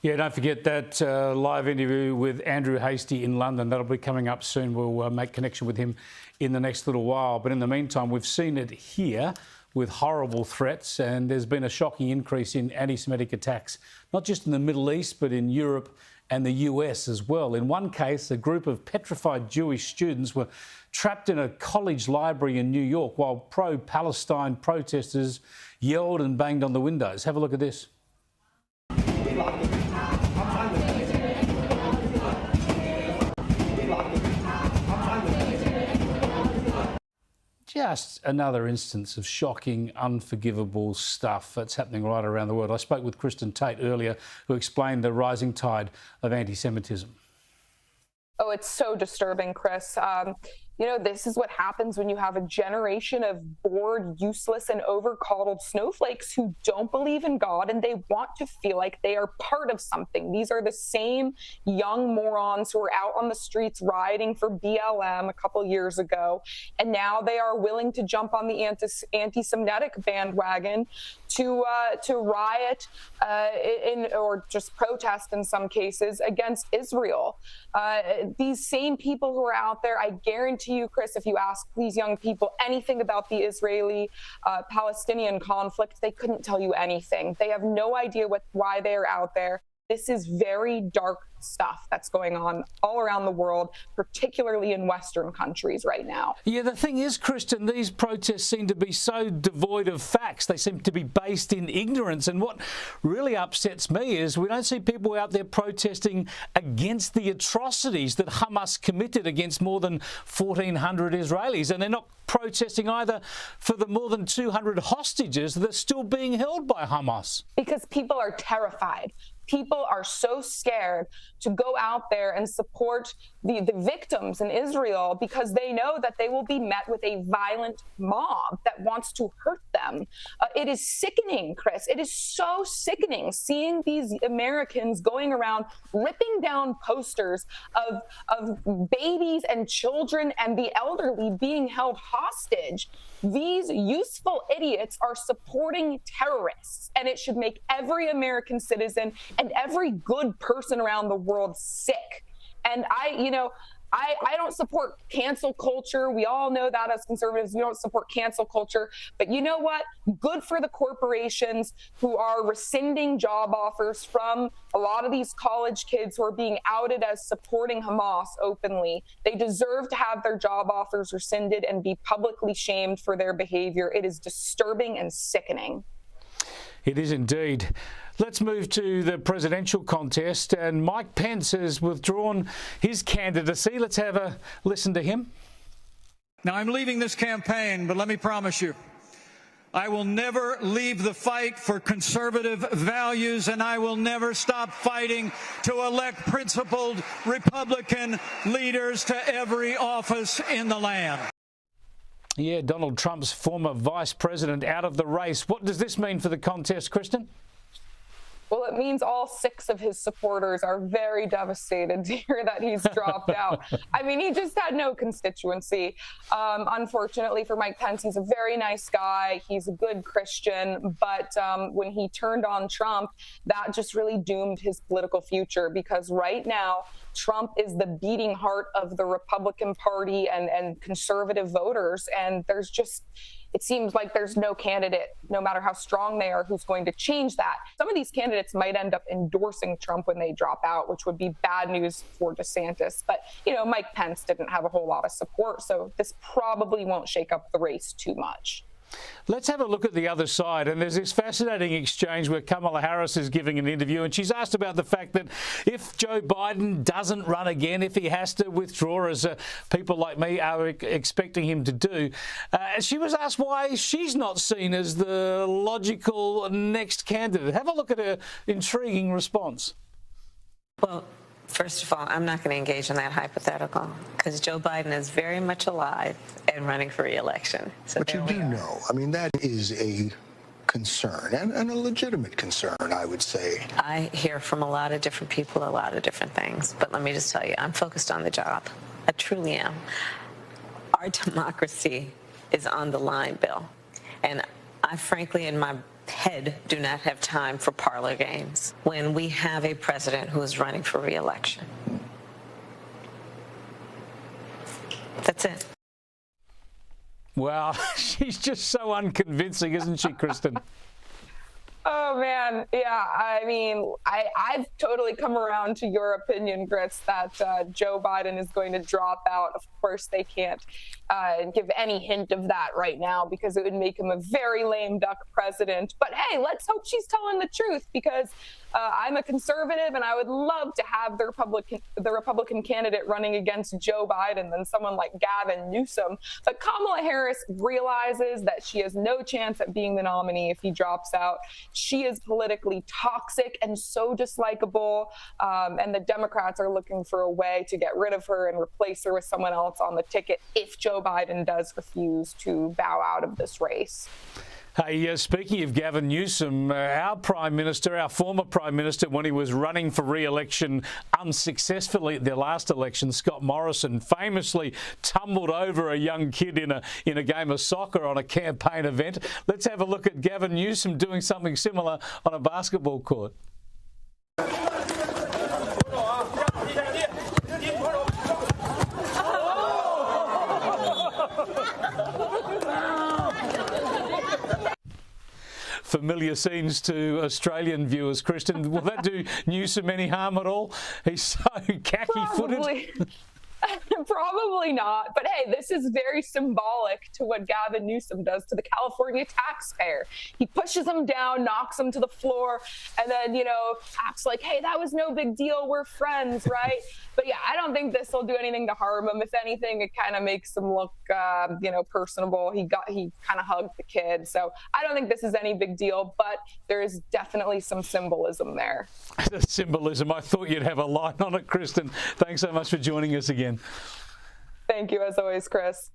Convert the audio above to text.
Yeah, don't forget that live interview with Andrew Hastie in London. That'll be coming up soon. We'll make connection with him in the next little while. But in the meantime, we've seen it here with horrible threats, and there's been a shocking increase in anti-Semitic attacks, not just in the Middle East, but in Europe and the US as well. In one case, a group of petrified Jewish students were trapped in a college library in New York while pro-Palestine protesters yelled and banged on the windows. Have a look at this. Just another instance of shocking, unforgivable stuff that's happening right around the world. I spoke with Kristin Tate earlier, who explained the rising tide of anti-Semitism. Oh, it's so disturbing, Chris. You know, this is what happens when you have a generation of bored, useless, and over-coddled snowflakes who don't believe in God and they want to feel like they are part of something. These are the same young morons who were out on the streets rioting for BLM a couple years ago, and now they are willing to jump on the anti-Semitic bandwagon to riot or just protest in some cases against Israel. These same people who are out there, I guarantee you, Chris, if you ask these young people anything about the Israeli-Palestinian conflict, they couldn't tell you anything. They have no idea why they are out there. This is very dark stuff that's going on all around the world, particularly in Western countries right now. Yeah, the thing is, Kristin, these protests seem to be so devoid of facts. They seem to be based in ignorance. And what really upsets me is we don't see people out there protesting against the atrocities that Hamas committed against more than 1,400 Israelis. And they're not protesting either for the more than 200 hostages that are still being held by Hamas. Because people are terrified. People are so scared to go out there and support the victims in Israel because they know that they will be met with a violent mob that wants to hurt them. It is sickening, Chris. It is so sickening seeing these Americans going around ripping down posters of babies and children and the elderly being held hostage. These useful idiots are supporting terrorists, and it should make every American citizen and every good person around the world sick. And I don't support cancel culture. We all know that as conservatives, we don't support cancel culture. But you know what? Good for the corporations who are rescinding job offers from a lot of these college kids who are being outed as supporting Hamas openly. They deserve to have their job offers rescinded and be publicly shamed for their behavior. It is disturbing and sickening. It is indeed. Let's move to the presidential contest, and Mike Pence has withdrawn his candidacy. Let's have a listen to him. Now, I'm leaving this campaign, but let me promise you, I will never leave the fight for conservative values, and I will never stop fighting to elect principled Republican leaders to every office in the land. Yeah, Donald Trump's former vice president out of the race. What does this mean for the contest, Kristin? Well, it means all 6 of his supporters are very devastated to hear that he's dropped out. I mean, he just had no constituency. Unfortunately for Mike Pence, he's a very nice guy. He's a good Christian. But when he turned on Trump, that just really doomed his political future, because right now, Trump is the beating heart of the Republican Party and conservative voters. And there's just, it seems like there's no candidate, no matter how strong they are, who's going to change that. Some of these candidates might end up endorsing Trump when they drop out, which would be bad news for DeSantis. But, you know, Mike Pence didn't have a whole lot of support, so this probably won't shake up the race too much. Let's have a look at the other side. And there's this fascinating exchange where Kamala Harris is giving an interview, and she's asked about the fact that if Joe Biden doesn't run again, if he has to withdraw, as people like me are expecting him to do, she was asked why she's not seen as the logical next candidate. Have a look at her intriguing response. Well, first of all, I'm not going to engage in that hypothetical because Joe Biden is very much alive and running for re-election. So but you do know, I mean, that is a concern and a legitimate concern, I would say. I hear from a lot of different people a lot of different things, but let me just tell you, I'm focused on the job. I truly am. Our democracy is on the line, Bill. And I frankly, in my head do not have time for parlor games when we have a president who is running for re-election. That's it. Well, she's just so unconvincing, isn't she, Kristin? Oh, man. Yeah, I mean, I've totally come around to your opinion, Chris, that Joe Biden is going to drop out. Of course, they can't give any hint of that right now because it would make him a very lame duck president. But hey, let's hope she's telling the truth, because I'm a conservative and I would love to have the Republican candidate running against Joe Biden than someone like Gavin Newsom. But Kamala Harris realizes that she has no chance at being the nominee if he drops out. She is politically toxic and so dislikable, and the Democrats are looking for a way to get rid of her and replace her with someone else on the ticket if Joe Biden does refuse to bow out of this race. Hey, speaking of Gavin Newsom, our Prime Minister, our former Prime Minister, when he was running for re-election unsuccessfully at their last election, Scott Morrison, famously tumbled over a young kid in a game of soccer on a campaign event. Let's have a look at Gavin Newsom doing something similar on a basketball court. Familiar scenes to Australian viewers, Kristin. Will that do Newsom any harm at all? He's so khaki-footed. Probably not. But hey, this is very symbolic to what Gavin Newsom does to the California taxpayer. He pushes him down, knocks him to the floor, and then, acts like, hey, that was no big deal. We're friends, right? But yeah, I don't think this will do anything to harm him. If anything, it kind of makes him look, personable. He kind of hugged the kid. So I don't think this is any big deal, but there is definitely some symbolism there. The symbolism. I thought you'd have a line on it, Kristin. Thanks so much for joining us again. Thank you, as always, Chris.